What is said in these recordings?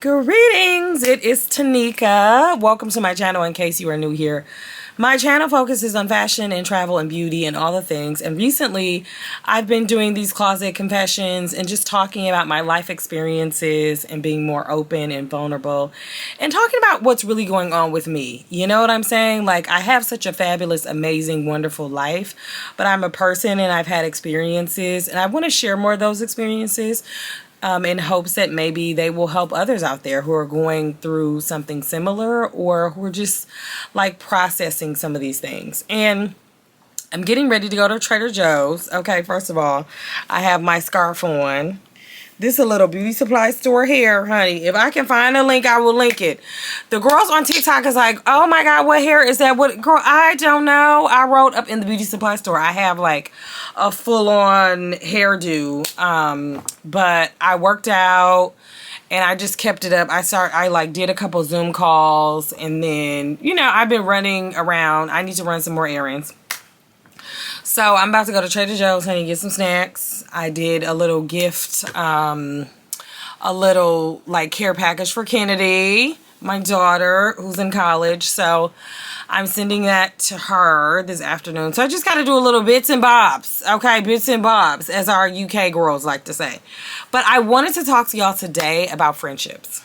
Greetings, it is Tenicka. Welcome to my channel in case you are new here. My channel focuses on fashion and travel and beauty and all the things. And recently, I've been doing these closet confessions and just talking about my life experiences and being more open and vulnerable and talking about what's really going on with me. You know what I'm saying? Like, I have such a fabulous, amazing, wonderful life, but I'm a person and I've had experiences and I want to share more of those experiences. In hopes that maybe they will help others out there who are going through something similar or who are just like processing some of these things. And I'm getting ready to go to Trader Joe's. Okay, first of all, I have my scarf on. This is a little beauty supply store here, honey. If I can find a link, I will link it. The girls on TikTok is like, oh my God, what hair is that? What girl? I don't know. I wrote up in the beauty supply store. I have like a full-on hairdo. But I worked out and I just kept it up. I like did a couple Zoom calls and then, you know, I've been running around. I need to run some more errands. So I'm about to go to Trader Joe's, honey, get some snacks. I did a little gift, a little like care package for Kennedy, my daughter, who's in college. So I'm sending that to her this afternoon. So I just got to do a little bits and bobs, okay? Bits and bobs, as our UK girls like to say. But I wanted to talk to y'all today about friendships.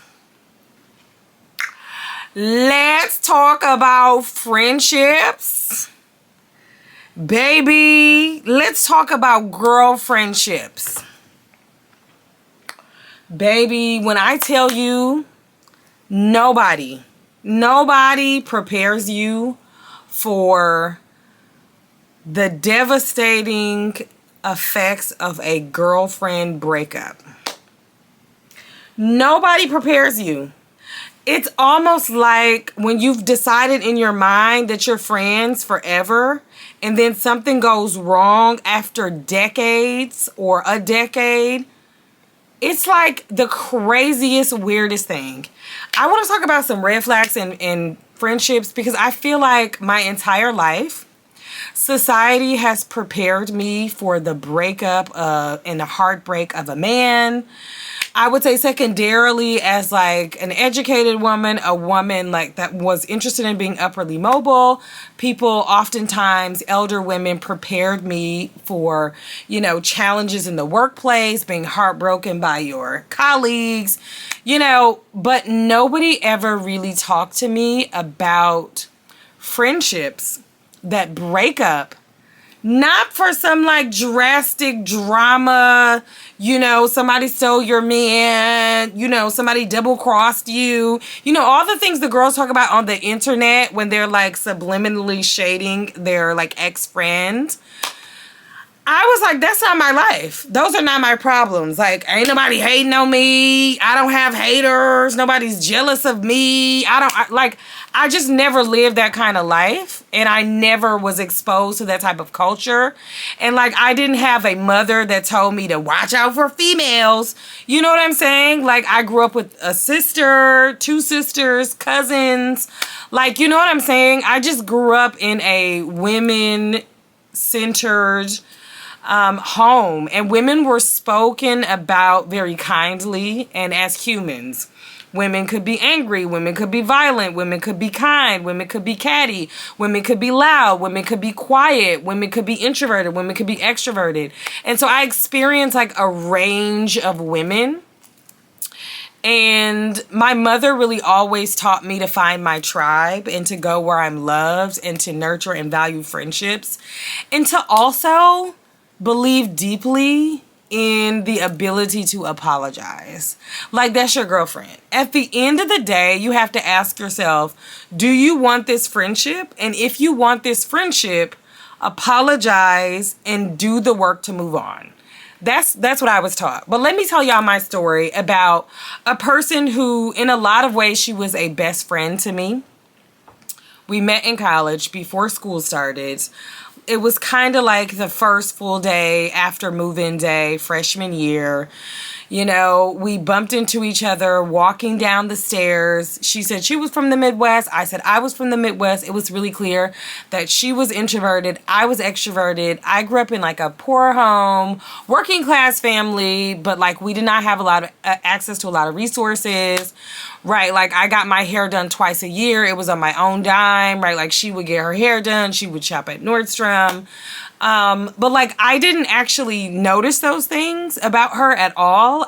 Let's talk about friendships. Baby, let's talk about girl friendships. Baby, when I tell you, nobody prepares you for the devastating effects of a girlfriend breakup. Nobody prepares you. It's almost like when you've decided in your mind that you're friends forever and then something goes wrong after decades or a decade. It's like the craziest, weirdest thing. I want to talk about some red flags in friendships because I feel like my entire life, society has prepared me for the breakup and the heartbreak of a man. I would say secondarily as like an educated woman, a woman like that was interested in being upwardly mobile. People, oftentimes elder women, prepared me for, you know, challenges in the workplace, being heartbroken by your colleagues, you know, but nobody ever really talked to me about friendships that break up. Not for some like drastic drama, you know, somebody stole your man, you know, somebody double crossed you, you know, all the things the girls talk about on the internet when they're like subliminally shading their like ex-friend. I was like, that's not my life. Those are not my problems. Like, ain't nobody hating on me. I don't have haters. Nobody's jealous of me. I just never lived that kind of life. And I never was exposed to that type of culture. And like, I didn't have a mother that told me to watch out for females. You know what I'm saying? Like, I grew up with a sister, two sisters, cousins. Like, you know what I'm saying? I just grew up in a women-centered home, and women were spoken about very kindly and as humans. Women could be angry, women could be violent, women could be kind, women could be catty, women could be loud, women could be quiet, women could be introverted, women could be extroverted. And so I experienced like a range of women. And my mother really always taught me to find my tribe and to go where I'm loved and to nurture and value friendships and to also believe deeply in the ability to apologize. Like, that's your girlfriend. At the end of the day, you have to ask yourself, do you want this friendship? And if you want this friendship, apologize and do the work to move on. That's what I was taught. But let me tell y'all my story about a person who, in a lot of ways, she was a best friend to me. We met in college before school started. It was kind of like the first full day after move-in day, freshman year. You know, we bumped into each other walking down the stairs. She said she was from the Midwest. I said I was from the Midwest. It was really clear that she was introverted. I was extroverted. I grew up in like a poor home, working class family, but like we did not have a lot of access to a lot of resources. Right, like I got my hair done twice a year. It was on my own dime, right? Like she would get her hair done. She would shop at Nordstrom. But like I didn't actually notice those things about her at all.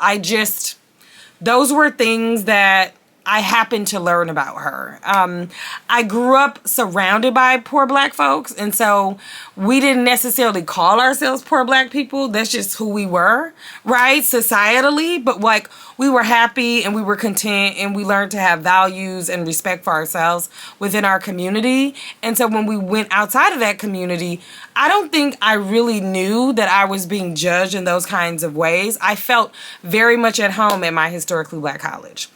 Those were things that I happened to learn about her. I grew up surrounded by poor black folks, and so we didn't necessarily call ourselves poor black people. That's just who we were, right? Societally, but like we were happy and we were content and we learned to have values and respect for ourselves within our community. And so when we went outside of that community, I don't think I really knew that I was being judged in those kinds of ways. I felt very much at home at my historically black college.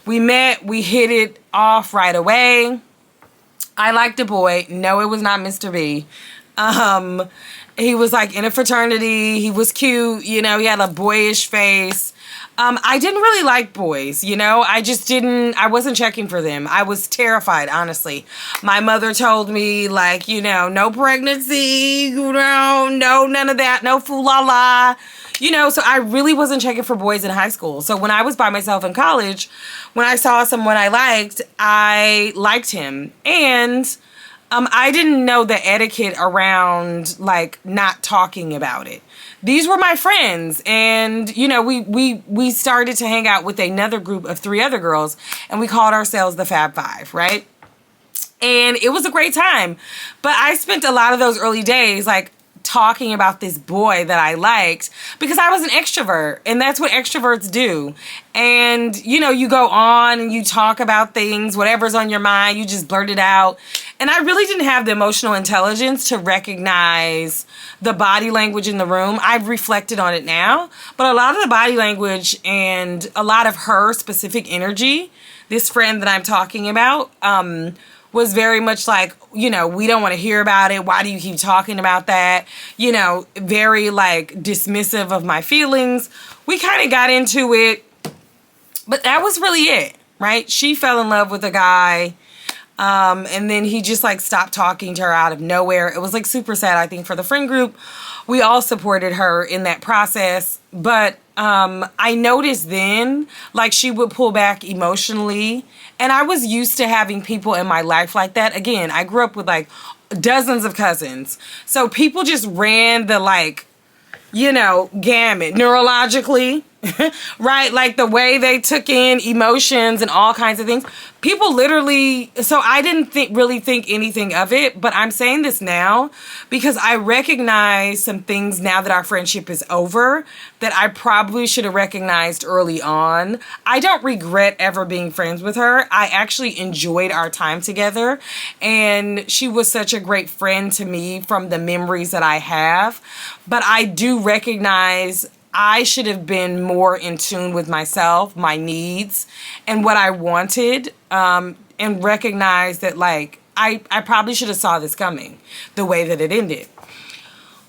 We met, we hit it off right away. I liked a boy. No, it was not Mr. B. He was like in a fraternity. He was cute. You know, he had a boyish face. I didn't really like boys, you know. I wasn't checking for them. I was terrified, honestly. My mother told me, like, you know, no pregnancy, you know, no, none of that, no foo-la-la. You know, so I really wasn't checking for boys in high school. So when I was by myself in college, when I saw someone I liked him. And I didn't know the etiquette around, like, not talking about it. These were my friends. And, you know, we started to hang out with another group of 3 other girls. And we called ourselves the Fab Five, right? And it was a great time. But I spent a lot of those early days, like, talking about this boy that I liked because I was an extrovert, and that's what extroverts do. And, you know, you go on and you talk about things, whatever's on your mind, you just blurt it out. And I really didn't have the emotional intelligence to recognize the body language in the room. I've reflected on it now, but a lot of the body language and a lot of her specific energy, this friend that I'm talking about, was very much like, you know, we don't want to hear about it. Why do you keep talking about that? You know, very like dismissive of my feelings. We kind of got into it, but that was really it, right? She fell in love with a guy, and then he just like stopped talking to her out of nowhere. It was like super sad, I think, for the friend group. We all supported her in that process, but I noticed then, like, she would pull back emotionally, and I was used to having people in my life like that. Again, I grew up with, like, dozens of cousins, so people just ran the, like, you know, gamut neurologically, right? Like the way they took in emotions and all kinds of things. People literally, so I didn't really think anything of it, but I'm saying this now because I recognize some things now that our friendship is over that I probably should have recognized early on. I don't regret ever being friends with her. I actually enjoyed our time together, and she was such a great friend to me from the memories that I have. But I do recognize I should have been more in tune with myself, my needs, and what I wanted, and recognize that, like, I probably should have saw this coming the way that it ended.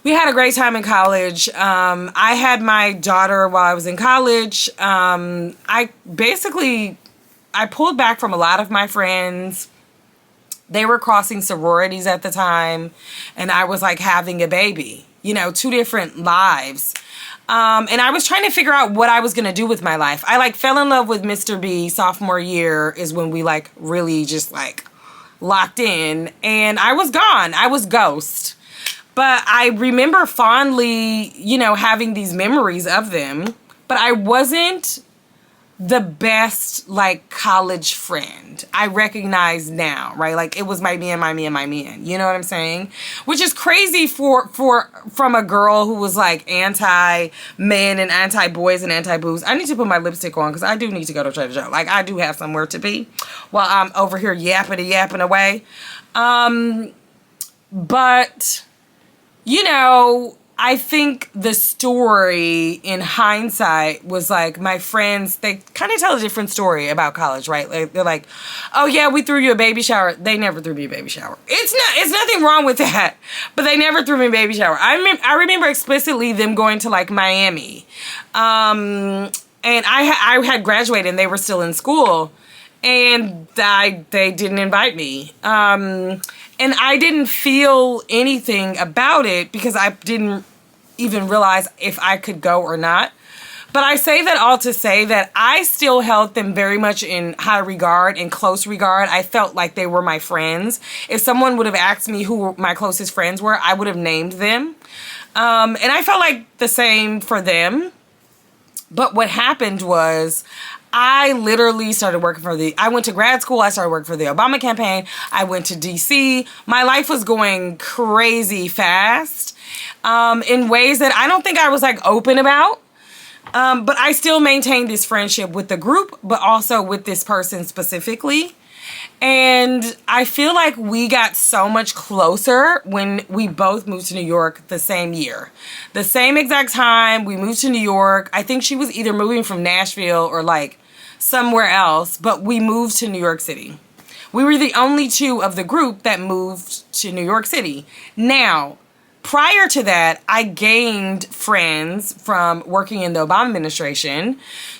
We had a great time in college. I had my daughter while I was in college. I pulled back from a lot of my friends. They were crossing sororities at the time, and I was like having a baby, you know, 2 different lives. And I was trying to figure out what I was going to do with my life. I like fell in love with Mr. B sophomore year is when we like really just like locked in, and I was gone. I was ghost. But I remember fondly, you know, having these memories of them, but I wasn't the best like college friend. I recognize now, right? Like it was my man. You know what I'm saying? Which is crazy from a girl who was like anti-men and anti-boys and anti-boos. I need to put my lipstick on because I do need to go to Trader Joe. Like I do have somewhere to be while I'm over here yapping away. But you know, I think the story in hindsight was like my friends, they kind of tell a different story about college, right? Like, they're like, oh yeah, we threw you a baby shower. They never threw me a baby shower. It's nothing wrong with that, but they never threw me a baby shower. I remember explicitly them going to like Miami. And I had graduated and they were still in school, and they didn't invite me. And I didn't feel anything about it because I didn't even realize if I could go or not. But I say that all to say that I still held them very much in high regard and close regard. I felt like they were my friends. If someone would have asked me who my closest friends were, I would have named them. And I felt like the same for them. But what happened was I literally started working I went to grad school. I started working for the Obama campaign. I went to DC. My life was going crazy fast in ways that I don't think I was like open about. But I still maintained this friendship with the group, but also with this person specifically. And I feel like we got so much closer when we both moved to New York the same year. The same exact time we moved to New York. I think she was either moving from Nashville or like somewhere else, but we moved to New York City. We were the only two of the group that moved to New York City. Now, prior to that, I gained friends from working in the Obama administration,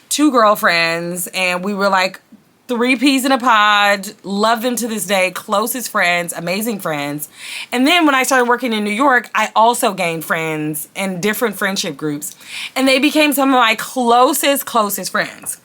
2 girlfriends, and we were like 3 peas in a pod, love them to this day, closest friends, amazing friends. And then when I started working in New York, I also gained friends in different friendship groups, and they became some of my closest friends.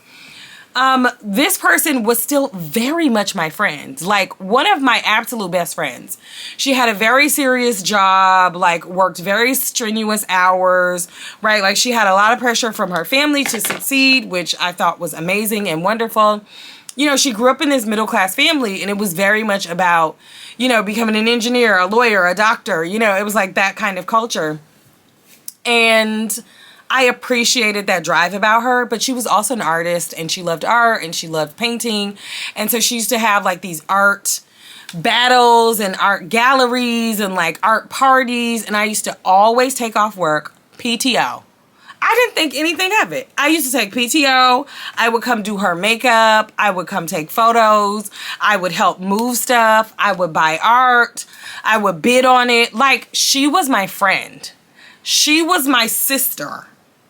This person was still very much my friend, like one of my absolute best friends. She had a very serious job, like worked very strenuous hours, right? Like she had a lot of pressure from her family to succeed, which I thought was amazing and wonderful. You know, she grew up in this middle-class family, and it was very much about, you know, becoming an engineer, a lawyer, a doctor. You know, it was like that kind of culture. And I appreciated that drive about her, but she was also an artist, and she loved art, and she loved painting. And so she used to have like these art battles and art galleries and like art parties. And I used to always take off work, PTO. I didn't think anything of it. I used to take PTO. I would come do her makeup. I would come take photos. I would help move stuff. I would buy art. I would bid on it. Like, she was my friend. She was my sister.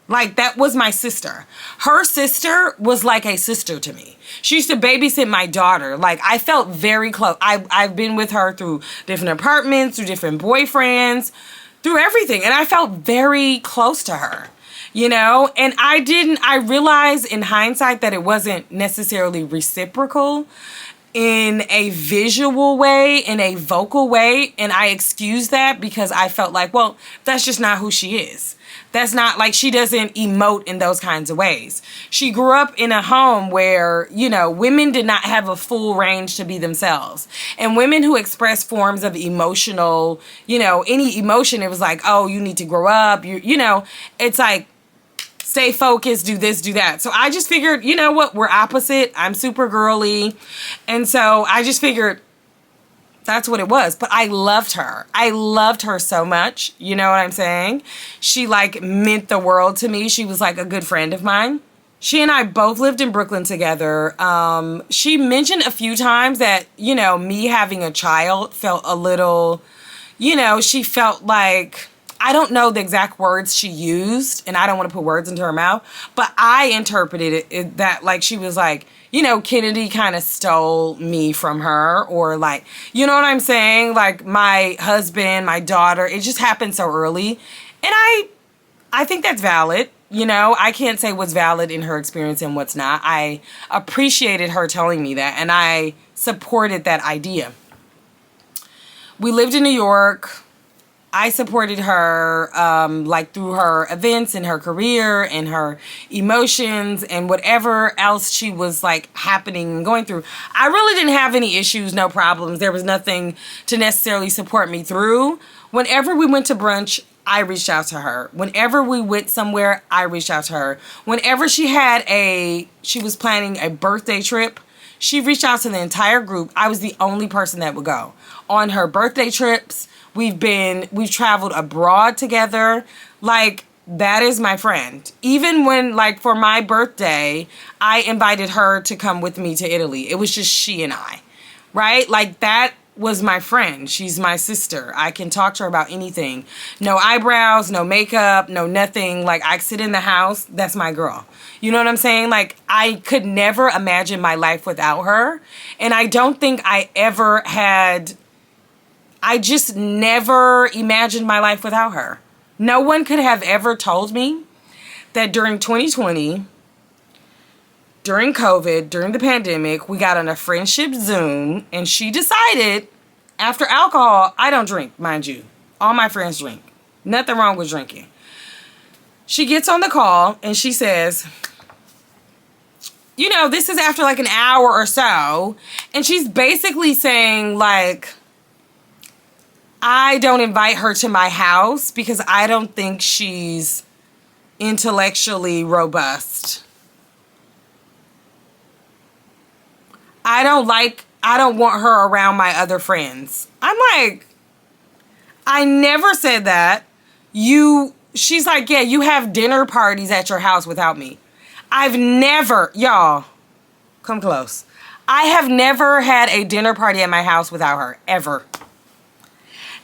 Like, that was my sister. Her sister was like a sister to me. She used to babysit my daughter. Like, I felt very close. I've been with her through different apartments, through different boyfriends, through everything. And I felt very close to her. You know, and I realized in hindsight that it wasn't necessarily reciprocal in a visual way, in a vocal way. And I excused that because I felt like, well, that's just not who she is. That's not like, she doesn't emote in those kinds of ways. She grew up in a home where, you know, women did not have a full range to be themselves. And women who express forms of emotional, you know, any emotion, it was like, oh, you need to grow up. You know, it's like, stay focused, do this, do that. So I just figured, you know what, we're opposite. I'm super girly. And so I just figured that's what it was. But I loved her. I loved her so much. You know what I'm saying? She like meant the world to me. She was like a good friend of mine. She and I both lived in Brooklyn together. She mentioned a few times that, you know, me having a child felt a little, you know, she felt like, I don't know the exact words she used, and I don't want to put words into her mouth, but I interpreted it that like she was like, you know, Kennedy kind of stole me from her, or like, you know what I'm saying? Like my husband, my daughter, it just happened so early. And I think that's valid. You know, I can't say what's valid in her experience and what's not. I appreciated her telling me that, and I supported that idea. We lived in New York. I supported her, like through her events and her career and her emotions and whatever else she was like happening and going through. I really didn't have any issues, no problems. There was nothing to necessarily support me through. Whenever we went to brunch, I reached out to her. Whenever we went somewhere, I reached out to her. Whenever she was planning a birthday trip, she reached out to the entire group. I was the only person that would go. On her birthday trips, We've traveled abroad together. Like, that is my friend. Even when, like, for my birthday, I invited her to come with me to Italy. It was just she and I, right? Like, that was my friend. She's my sister. I can talk to her about anything. No eyebrows, no makeup, no nothing. Like, I sit in the house. That's my girl. You know what I'm saying? Like, I could never imagine my life without her. And I don't think I just never imagined my life without her. No one could have ever told me that during 2020, during COVID, during the pandemic, we got on a friendship Zoom, and she decided, after alcohol, I don't drink, mind you. All my friends drink. Nothing wrong with drinking. She gets on the call, and she says, you know, this is after like an hour or so, and she's basically saying, like, I don't invite her to my house because I don't think she's intellectually robust. I don't want her around my other friends. I'm like, I never said that. She's like, yeah, you have dinner parties at your house without me. I've never, y'all, come close. I have never had a dinner party at my house without her, ever.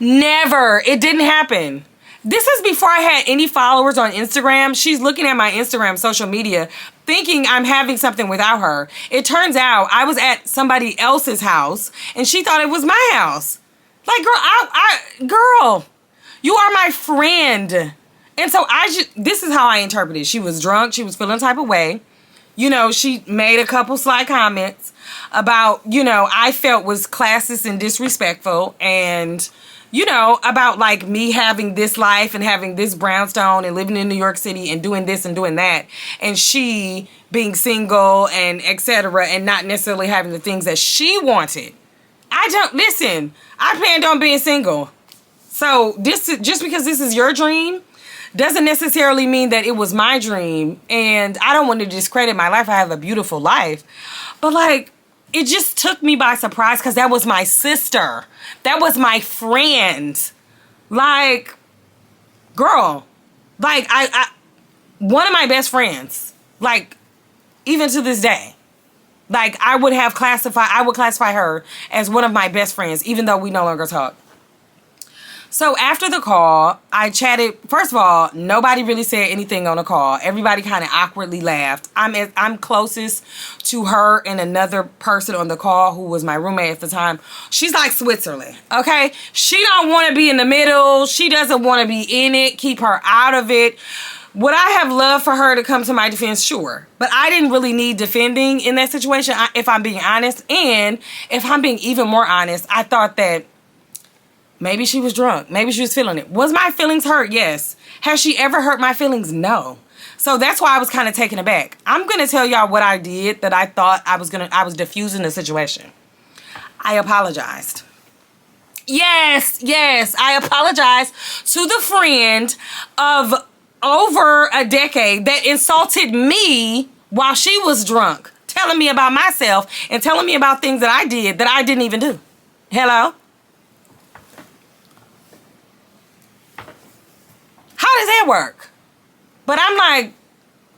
Never. It didn't happen. This is before I had any followers on Instagram. She's looking at my Instagram social media thinking I'm having something without her. It turns out I was at somebody else's house and she thought it was my house. Like, girl, you are my friend. And so this is how I interpret it. She was drunk. She was feeling type of way. You know, she made a couple sly comments about, you know, I felt was classist and disrespectful, and you know, about like me having this life and having this brownstone and living in New York City and doing this and doing that. And she being single and etc. and not necessarily having the things that she wanted. I planned on being single. So just because this is your dream doesn't necessarily mean that it was my dream. And I don't want to discredit my life. I have a beautiful life. But like, it just took me by surprise because that was my sister. That was my friend. Like, girl, like I one of my best friends, like, even to this day, like I would classify her as one of my best friends, even though we no longer talk. So after the call, I chatted. First of all, nobody really said anything on the call. Everybody kind of awkwardly laughed. I'm closest to her and another person on the call who was my roommate at the time. She's like Switzerland, okay? She don't want to be in the middle. She doesn't want to be in it. Keep her out of it. Would I have loved for her to come to my defense? Sure. But I didn't really need defending in that situation, if I'm being honest. And if I'm being even more honest, I thought that maybe she was drunk. Maybe she was feeling it. Was my feelings hurt? Yes. Has she ever hurt my feelings? No. So that's why I was kind of taken aback. I'm going to tell y'all what I did that I thought I was diffusing the situation. I apologized. Yes. I apologized to the friend of over a decade that insulted me while she was drunk, telling me about myself and telling me about things that I did that I didn't even do. Hello? How does that work? But I'm like,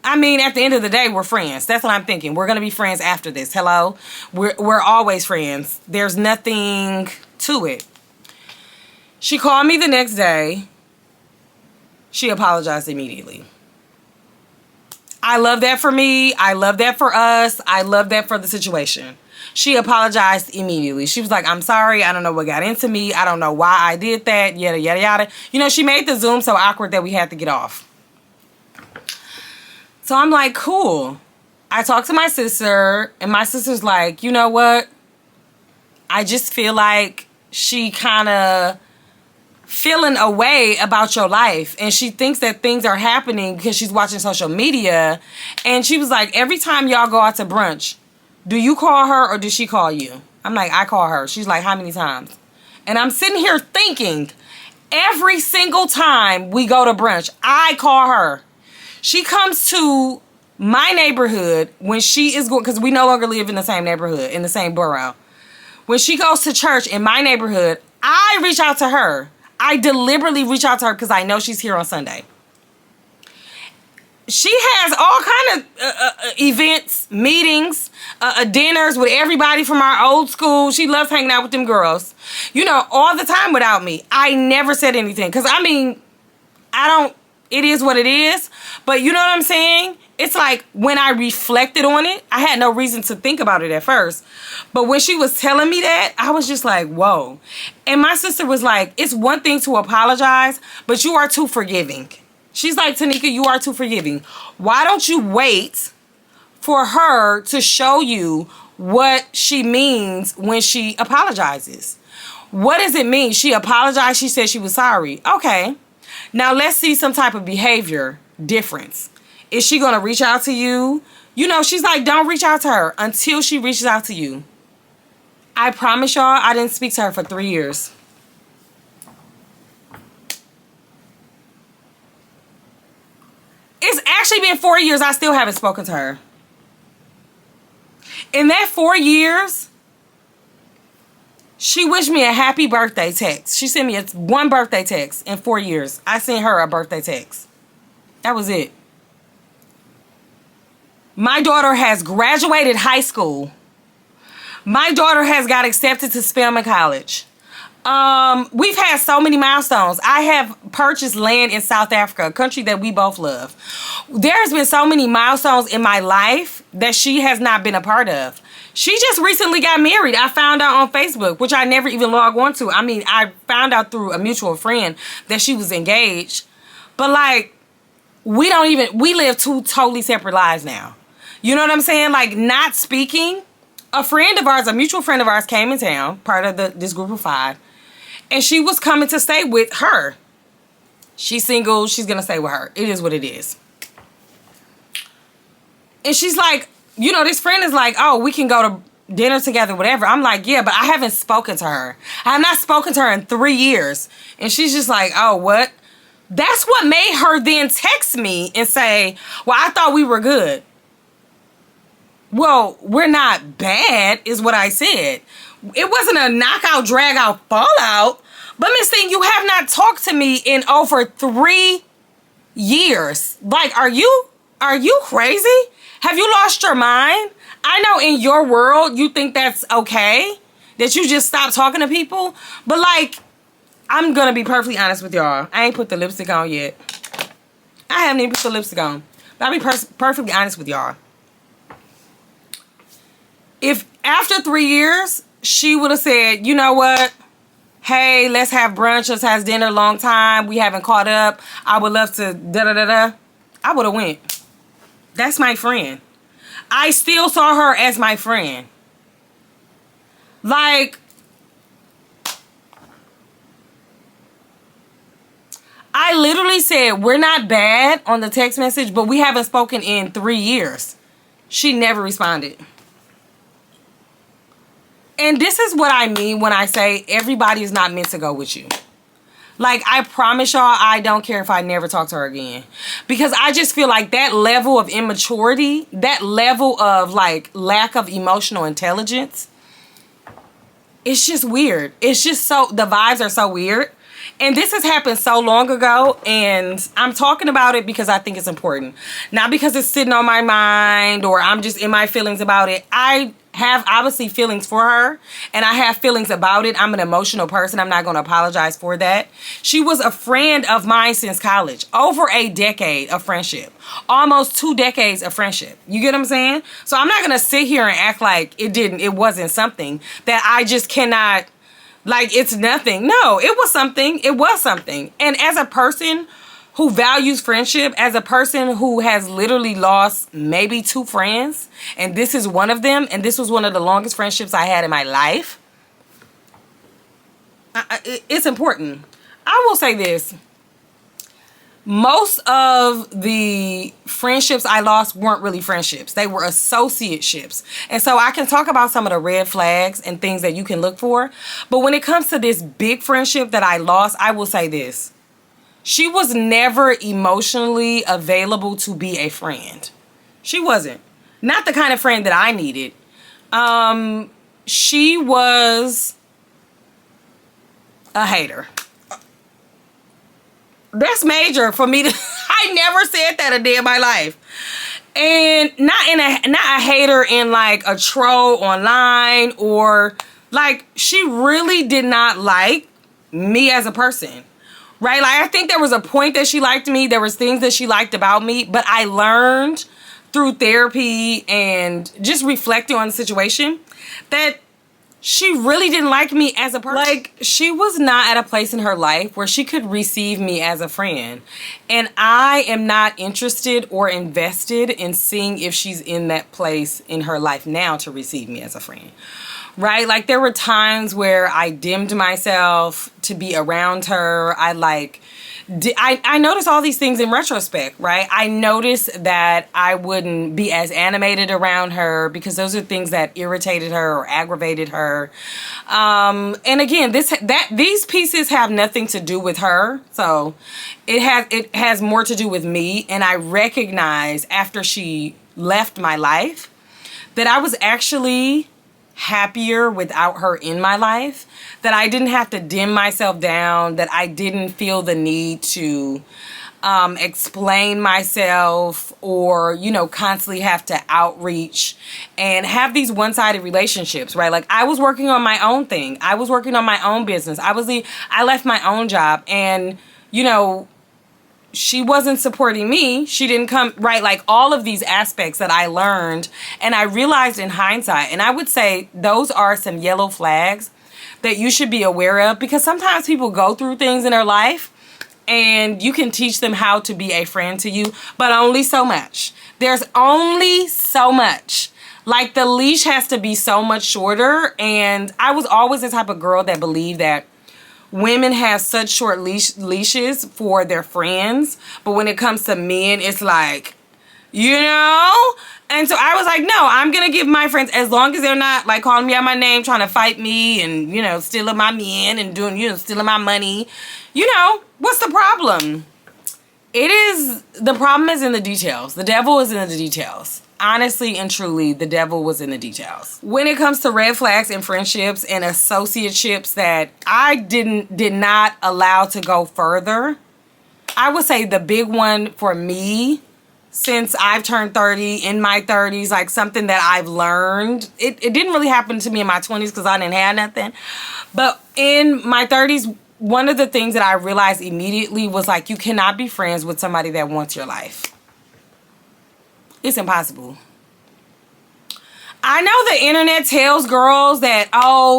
I mean, at the end of the day, we're friends. That's what I'm thinking. We're going to be friends after this. Hello? We're always friends. There's nothing to it. She called me the next day. She apologized immediately. I love that for me. I love that for us. I love that for the situation. She apologized immediately. She was like, I'm sorry. I don't know what got into me. I don't know why I did that. Yada, yada, yada. You know, she made the Zoom so awkward that we had to get off. So I'm like, cool. I talked to my sister, and my sister's like, you know what? I just feel like she kind of feeling a way about your life, and she thinks that things are happening because she's watching social media. And she was like, every time y'all go out to brunch, do you call her or does she call you? I'm like, I call her. She's like, how many times? And I'm sitting here thinking, every single time we go to brunch, I call her. She comes to my neighborhood when she is going, because we no longer live in the same neighborhood, in the same borough. When she goes to church in my neighborhood, I reach out to her. I deliberately reach out to her because I know she's here on Sunday. She has all kind of events, meetings, dinners with everybody from our old school. She loves hanging out with them girls, you know, all the time without me. I never said anything because, I mean, it is what it is. But you know what I'm saying? It's like when I reflected on it, I had no reason to think about it at first. But when she was telling me that, I was just like, whoa. And my sister was like, it's one thing to apologize, but you are too forgiving. She's like, Tenicka, you are too forgiving. Why don't you wait for her to show you what she means when she apologizes? What does it mean? She apologized. She said she was sorry. Okay. Now let's see some type of behavior difference. Is she going to reach out to you? You know, she's like, don't reach out to her until she reaches out to you. I promise y'all, I didn't speak to her for 3 years. It's actually been 4 years. I still haven't spoken to her. In that 4 years, she wished me a happy birthday text. She sent me one birthday text in 4 years. I sent her a birthday text. That was it. My daughter has graduated high school. My daughter has got accepted to Spelman College. We've had so many milestones. I have purchased land in South Africa, a country that we both love. There's been so many milestones in my life that she has not been a part of. She just recently got married. I found out on Facebook, which I never even log on to. I mean, I found out through a mutual friend that she was engaged. But like, we live two totally separate lives now. You know what I'm saying? Like, not speaking. A friend of ours, a mutual friend of ours came in town, part of this group of 5. And she was coming to stay with her. She's single. She's going to stay with her. It is what it is. And she's like, you know, this friend is like, oh, we can go to dinner together, whatever. I'm like, yeah, but I haven't spoken to her. I have not spoken to her in 3 years. And she's just like, oh, what? That's what made her then text me and say, well, I thought we were good. Well, we're not bad, is what I said. It wasn't a knockout, drag out, fallout. But Miss Thing, you have not talked to me in over 3 years. Like, are you crazy? Have you lost your mind? I know in your world you think that's okay, that you just stop talking to people. But like, I'm gonna be perfectly honest with y'all. I ain't put the lipstick on yet. I haven't even put the lipstick on. But I'll be perfectly honest with y'all. If after 3 years, she would have said, you know what? Hey, let's have brunch. Let's have dinner. Long time. We haven't caught up. I would love to da-da-da-da. I would have went. That's my friend. I still saw her as my friend. Like, I literally said, we're not bad on the text message, but we haven't spoken in 3 years. She never responded. And this is what I mean when I say everybody is not meant to go with you. Like, I promise y'all, I don't care if I never talk to her again. Because I just feel like that level of immaturity, that level of, like, lack of emotional intelligence, it's just weird. It's just so, the vibes are so weird. And this has happened so long ago, and I'm talking about it because I think it's important. Not because it's sitting on my mind or I'm just in my feelings about it. I have obviously feelings for her, and I have feelings about it. I'm an emotional person. I'm not going to apologize for that. She was a friend of mine since college. Over a decade of friendship. Almost 2 decades of friendship. You get what I'm saying? So I'm not going to sit here and act like it wasn't something that I just cannot, like, it's nothing. No, it was something. It was something. And as a person who values friendship, as a person who has literally lost maybe 2 friends, and this is one of them, and this was one of the longest friendships I had in my life, it's important. I will say this. Most of the friendships I lost weren't really friendships. They were associateships. And so I can talk about some of the red flags and things that you can look for. But when it comes to this big friendship that I lost, I will say this. She was never emotionally available to be a friend. She wasn't. Not the kind of friend that I needed. She was a hater. That's major for me to I never said that a day in my life. And not a hater in like a troll online, or like, she really did not like me as a person. Right? Like, I think there was a point that she liked me. There was things that she liked about me, but I learned through therapy and just reflecting on the situation that she really didn't like me as a person. Like, she was not at a place in her life where she could receive me as a friend. And I am not interested or invested in seeing if she's in that place in her life now to receive me as a friend. Right? Like, there were times where I dimmed myself to be around her. I noticed all these things in retrospect, right? I noticed that I wouldn't be as animated around her because those are things that irritated her or aggravated her. And again, these pieces have nothing to do with her. So it has more to do with me. And I recognized after she left my life that I was actually happier without her in my life, that I didn't have to dim myself down, that I didn't feel the need to explain myself or, constantly have to outreach and have these one-sided relationships, right? Like, I was working on my own thing. I was working on my own business. I left my own job, and, she wasn't supporting me. She didn't come, right? Like, all of these aspects that I learned and I realized in hindsight, and I would say those are some yellow flags that you should be aware of, because sometimes people go through things in their life and you can teach them how to be a friend to you, but only so much. There's only so much. Like, the leash has to be so much shorter. And I was always the type of girl that believed that women have such short leashes for their friends, but when it comes to men, it's like, And so I was like, no, I'm going to give my friends, as long as they're not like calling me out my name, trying to fight me and, stealing my men and doing, stealing my money. What's the problem? The problem is in the details. The devil is in the details. Honestly and truly, the devil was in the details. When it comes to red flags in friendships and associateships that I did not allow to go further, I would say the big one for me, since I've turned 30, in my 30s, like something that I've learned, it didn't really happen to me in my 20s because I didn't have nothing. But in my 30s, one of the things that I realized immediately was like, you cannot be friends with somebody that wants your life. It's impossible. I know the internet tells girls that,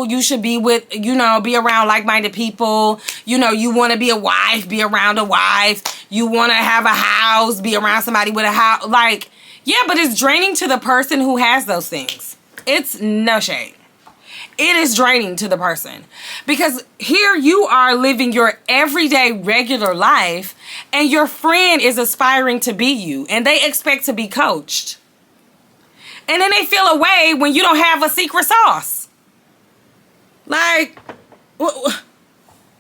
you should be with, be around like-minded people. You want to be a wife, be around a wife. You want to have a house, be around somebody with a house. Like, yeah, but it's draining to the person who has those things. It's no shade. It is draining to the person, because here you are living your everyday regular life and your friend is aspiring to be you and they expect to be coached. And then they feel away when you don't have a secret sauce. Like, what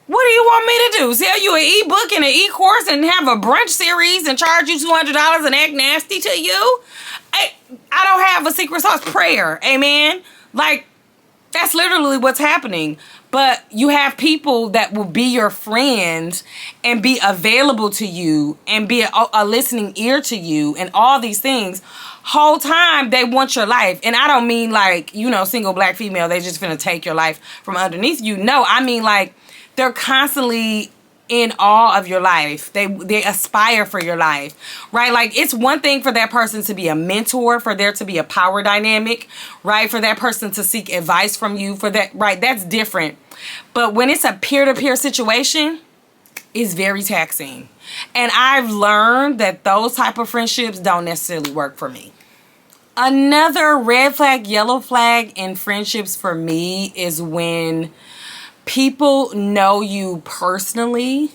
do you want me to do? Sell you an ebook and an e-course and have a brunch series and charge you $200 and act nasty to you? I don't have a secret sauce. Prayer. Amen. Like, that's literally what's happening. But you have people that will be your friends and be available to you and be a listening ear to you and all these things. Whole time they want your life. And I don't mean like, single black female, they just finna take your life from underneath you. No, I mean like they're constantly in awe of your life. They aspire for your life, right? Like, it's one thing for that person to be a mentor, for there to be a power dynamic, right? For that person to seek advice from you, for that, right? That's different. But when it's a peer-to-peer situation, it's very taxing. And I've learned that those type of friendships don't necessarily work for me. Another red flag, yellow flag in friendships for me is when people know you personally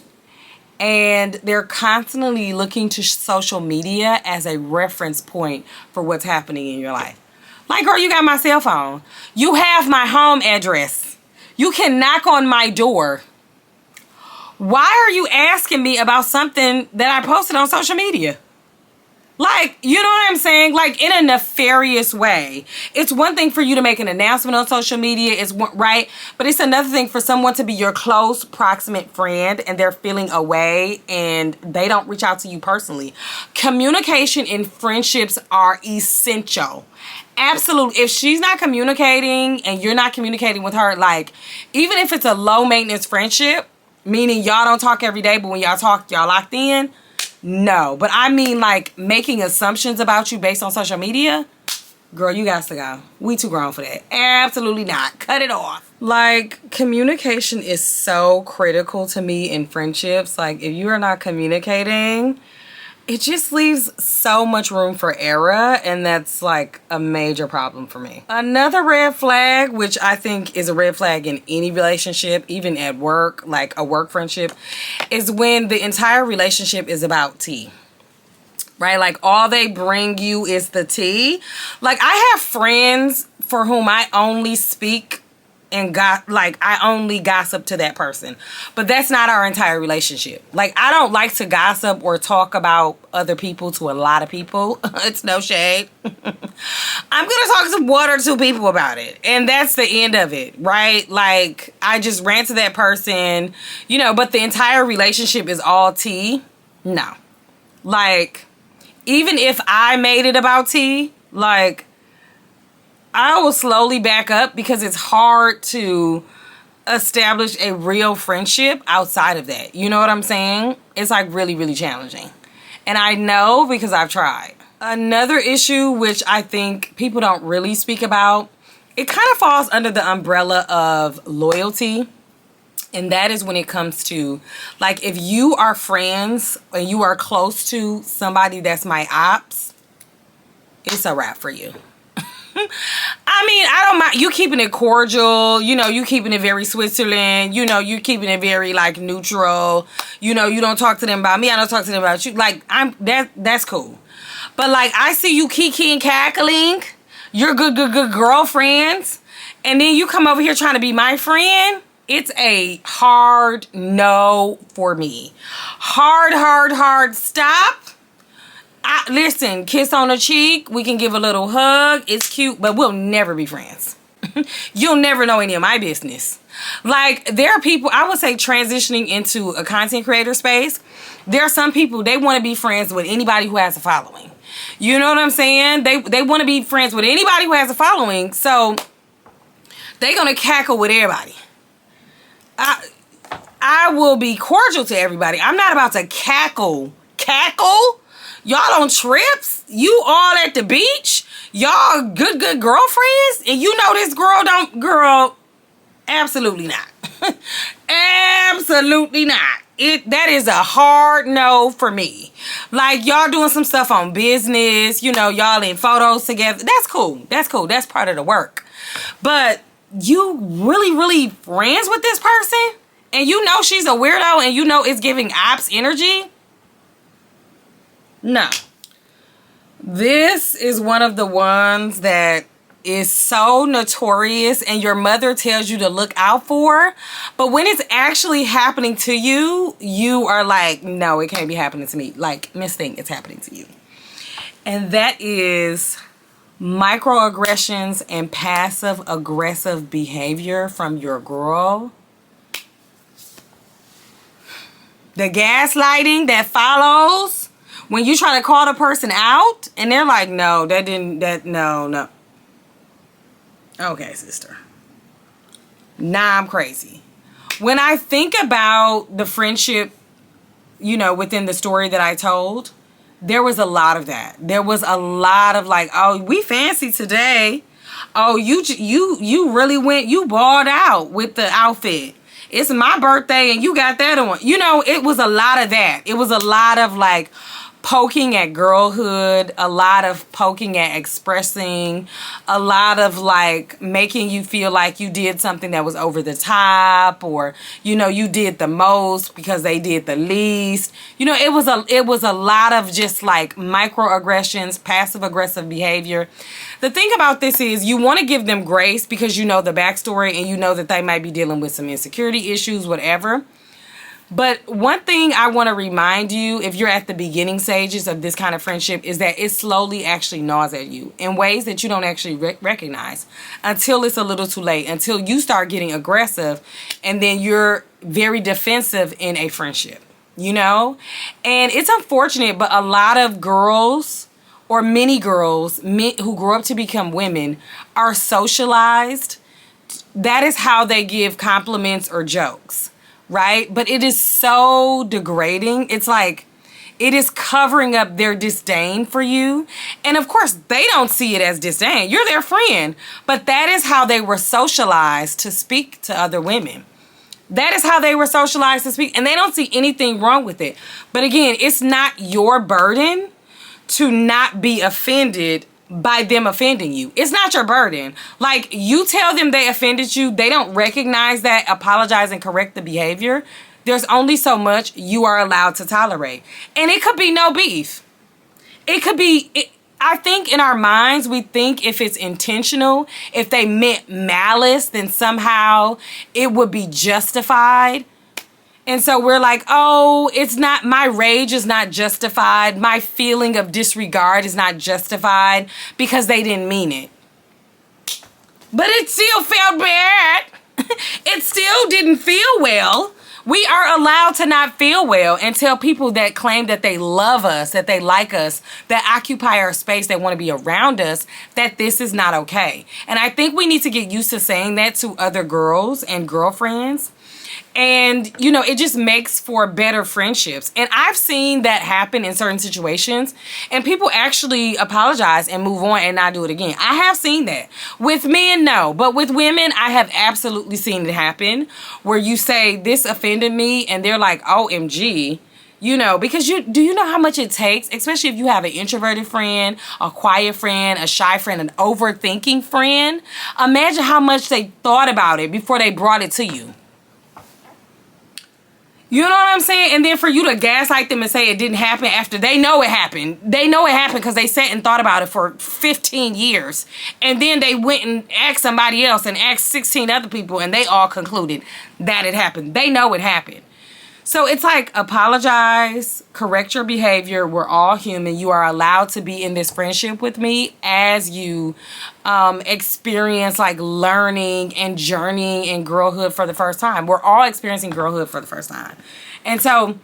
and they're constantly looking to social media as a reference point for what's happening in your life. Like, girl, you got my cell phone. You have my home address. You can knock on my door. Why are you asking me about something that I posted on social media? Like, you know what I'm saying? Like, in a nefarious way. It's one thing for you to make an announcement on social media, right? But it's another thing for someone to be your close, proximate friend and they're feeling away and they don't reach out to you personally. Communication in friendships are essential. Absolutely. If she's not communicating and you're not communicating with her, like, even if it's a low maintenance friendship, meaning y'all don't talk every day, but when y'all talk, y'all locked in, no. But I mean, like, making assumptions about you based on social media, girl, you got to go. We too grown for that. Absolutely not. Cut it off. Like, communication is so critical to me in friendships. Like, if you are not communicating, it just leaves so much room for error, and that's like a major problem for me. Another red flag, which I think is a red flag in any relationship, even at work, like a work friendship, is when the entire relationship is about tea. Right? Like, all they bring you is the tea. Like, I have friends for whom I only speak and I only gossip to that person, but that's not our entire relationship. Like, I don't like to gossip or talk about other people to a lot of people. It's no shade. I'm gonna talk to one or two people about it, and that's the end of it, right? Like, I just rant to that person, you know, but the entire relationship is all tea. No. Like, even if I made it about tea, like, I will slowly back up because it's hard to establish a real friendship outside of that. You know what I'm saying? It's like really, really challenging. And I know because I've tried. Another issue which I think people don't really speak about, it kind of falls under the umbrella of loyalty. And that is when it comes to, like, if you are friends and you are close to somebody that's my ops, it's a wrap for you. I mean, I don't mind you keeping it cordial, you know, you keeping it very Switzerland, you know, you keeping it very like neutral, you know, you don't talk to them about me, I don't talk to them about you. Like, that's cool. But like, I see you kiki and cackling, you're good girlfriends, and then you come over here trying to be my friend. It's a hard no for me. Hard stop. Listen, kiss on the cheek. We can give a little hug. It's cute, but we'll never be friends. You'll never know any of my business. Like, there are people, I would say, transitioning into a content creator space. There are some people, they want to be friends with anybody who has a following. You know what I'm saying? They want to be friends with anybody who has a following. So they're going to cackle with everybody. I will be cordial to everybody. I'm not about to cackle. Cackle? Y'all on trips? You all at the beach? Y'all good girlfriends? And you know this girl, absolutely not. Absolutely not. That is a hard no for me. Like, y'all doing some stuff on business, you know, y'all in photos together. That's cool. That's part of the work. But you really friends with this person? And you know she's a weirdo and you know it's giving ops energy? No. This is one of the ones that is so notorious and your mother tells you to look out for. But when it's actually happening to you, you are like, no, it can't be happening to me. Like, Miss Thing, it's happening to you. And that is microaggressions and passive aggressive behavior from your girl. The gaslighting that follows when you try to call the person out and they're like, no, no. Okay, sister. Nah, I'm crazy. When I think about the friendship, you know, within the story that I told, there was a lot of that. There was a lot of like, oh, we fancy today. Oh, you really went, you balled out with the outfit. It's my birthday and you got that on. You know, it was a lot of that. It was a lot of like poking at girlhood, a lot of poking at expressing, a lot of like making you feel like you did something that was over the top, or, you know, you did the most because they did the least. You know, it was a lot of just like microaggressions, passive aggressive behavior. The thing about this is you want to give them grace because you know the backstory and you know that they might be dealing with some insecurity issues, whatever. But one thing I want to remind you, if you're at the beginning stages of this kind of friendship, is that it slowly actually gnaws at you in ways that you don't actually recognize until it's a little too late, until you start getting aggressive and then you're very defensive in a friendship, you know? And it's unfortunate, but a lot of girls, or many girls who grow up to become women, are socialized. That is how they give compliments or jokes. Right? But it is so degrading. It's like it is covering up their disdain for you. And of course, they don't see it as disdain. You're their friend. But that is how they were socialized to speak to other women. That is how they were socialized to speak. And they don't see anything wrong with it. But again, it's not your burden to not be offended by them offending you. It's not your burden. Like, you tell them they offended you, they don't recognize that, apologize, and correct the behavior. There's only so much you are allowed to tolerate. And it could be no beef. It could be, I think in our minds, we think if it's intentional, if they meant malice, then somehow it would be justified. And so we're like, oh, it's not, my rage is not justified. My feeling of disregard is not justified because they didn't mean it. But it still felt bad. It still didn't feel well. We are allowed to not feel well and tell people that claim that they love us, that they like us, that occupy our space, that want to be around us, that this is not okay. And I think we need to get used to saying that to other girls and girlfriends. And, you know, it just makes for better friendships. And I've seen that happen in certain situations. And people actually apologize and move on and not do it again. I have seen that. With men, no. But with women, I have absolutely seen it happen. Where you say, this offended me. And they're like, OMG. You know, because do you know how much it takes? Especially if you have an introverted friend, a quiet friend, a shy friend, an overthinking friend. Imagine how much they thought about it before they brought it to you. You know what I'm saying? And then for you to gaslight them and say it didn't happen after they know it happened. They know it happened because they sat and thought about it for 15 years. And then they went and asked somebody else and asked 16 other people and they all concluded that it happened. They know it happened. So it's like, apologize, correct your behavior. We're all human. You are allowed to be in this friendship with me as you experience like learning and journeying in girlhood for the first time. We're all experiencing girlhood for the first time. And so,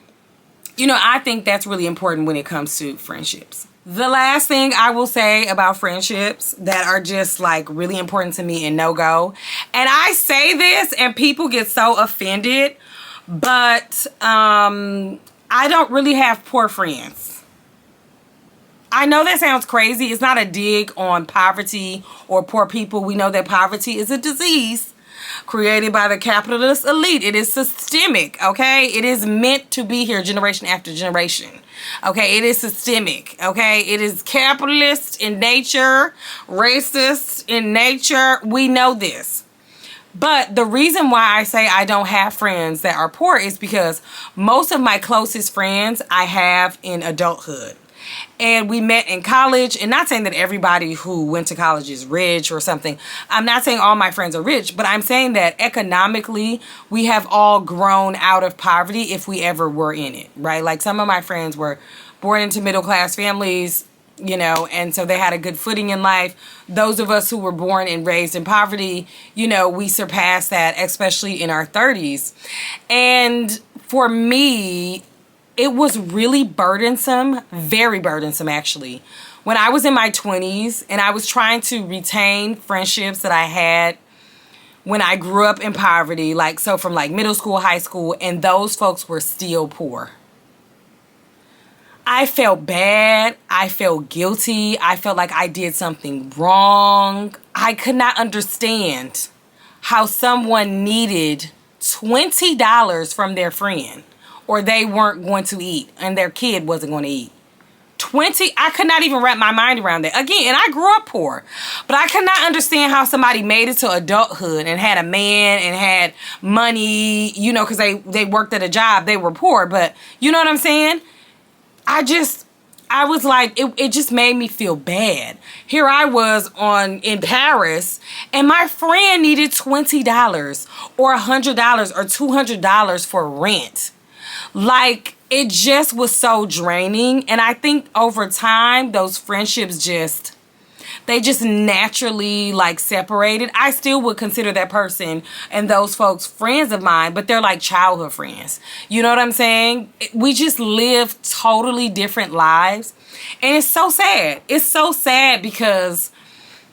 you know, I think that's really important when it comes to friendships. The last thing I will say about friendships that are just like really important to me and no-go. And I say this and people get so offended. But I don't really have poor friends. I know that sounds crazy. It's not a dig on poverty or poor people. We know that poverty is a disease created by the capitalist elite. It is systemic, okay? It is meant to be here generation after generation. Okay, it is systemic, okay? It is capitalist in nature, racist in nature. We know this. But the reason why I say I don't have friends that are poor is because most of my closest friends I have in adulthood. And we met in college, and not saying that everybody who went to college is rich or something. I'm not saying all my friends are rich, but I'm saying that economically, we have all grown out of poverty if we ever were in it, right? Like some of my friends were born into middle-class families, you know, and so they had a good footing in life. Those of us who were born and raised in poverty, you know, we surpassed that, especially in our 30s. And for me, it was really burdensome, very burdensome actually, when I was in my 20s and I was trying to retain friendships that I had when I grew up in poverty, like so from like middle school, high school, and those folks were still poor. I felt bad. I felt guilty. I felt like I did something wrong. I could not understand how someone needed $20 from their friend or they weren't going to eat and their kid wasn't going to eat. I could not even wrap my mind around that. Again, and I grew up poor, but I could not understand how somebody made it to adulthood and had a man and had money, you know, because they worked at a job. They were poor, but you know what I'm saying? I was like, it just made me feel bad. Here I was in Paris and my friend needed $20 or $100 or $200 for rent. Like, it just was so draining. And I think over time, those friendships they just naturally like separated. I still would consider that person and those folks friends of mine, but they're like childhood friends. You know what I'm saying? We just live totally different lives. And it's so sad. It's so sad because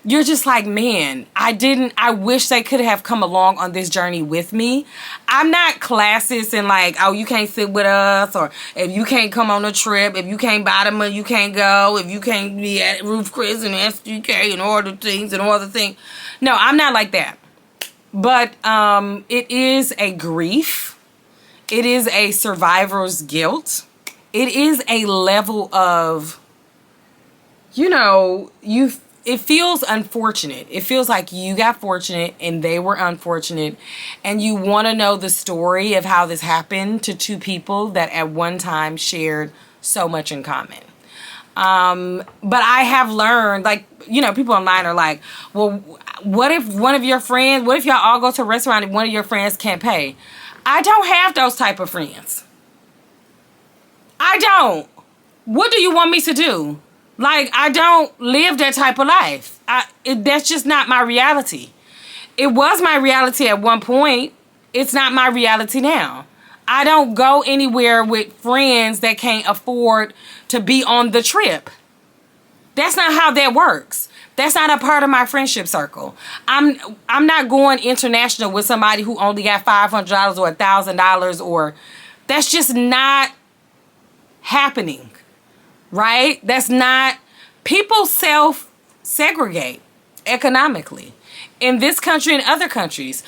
you're just like, man, I wish they could have come along on this journey with me. I'm not classist and like, oh, you can't sit with us, or if you can't come on a trip, if you can't buy the money, you can't go, if you can't be at Ruth Chris and SGK and all the things and all the things. No, I'm not like that. But it is a grief. It is a survivor's guilt. It is a level of, you know, it feels unfortunate. It feels like you got fortunate and they were unfortunate, and you want to know the story of how this happened to two people that at one time shared so much in common. But I have learned, like, you know, people online are like, well, what if one of your friends, what if y'all all go to a restaurant and one of your friends can't pay? I don't have those type of friends. I don't. What do you want me to do? Like, I don't live that type of life. That's just not my reality. It was my reality at one point. It's not my reality now. I don't go anywhere with friends that can't afford to be on the trip. That's not how that works. That's not a part of my friendship circle. I'm not going international with somebody who only got $500 or $1,000, or that's just not happening. Right? That's not, people self-segregate economically. In this country and other countries,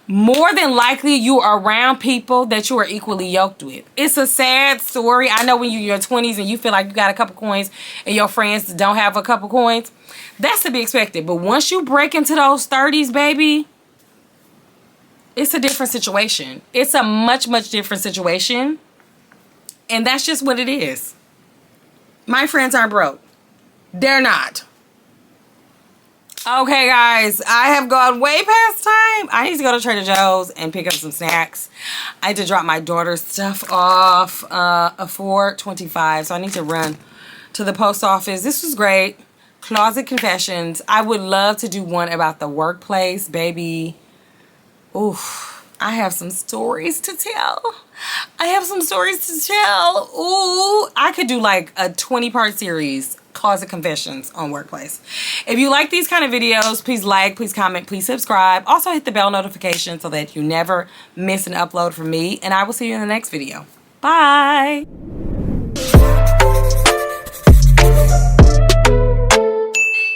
more than likely you are around people that you are equally yoked with. It's a sad story. I know when you're in your 20s and you feel like you got a couple coins and your friends don't have a couple coins, that's to be expected. But once you break into those 30s, baby, it's a different situation. It's a much, much different situation. And that's just what it is. My friends aren't broke. They're not. Okay, guys. I have gone way past time. I need to go to Trader Joe's and pick up some snacks. I had to drop my daughter's stuff off at 4:25. So I need to run to the post office. This was great. Closet confessions. I would love to do one about the workplace, baby. Oof. I have some stories to tell. I have some stories to tell. Ooh, I could do like a 20-part series, Closet Confessions on Workplace. If you like these kind of videos, please like, please comment, please subscribe. Also hit the bell notification so that you never miss an upload from me. And I will see you in the next video. Bye.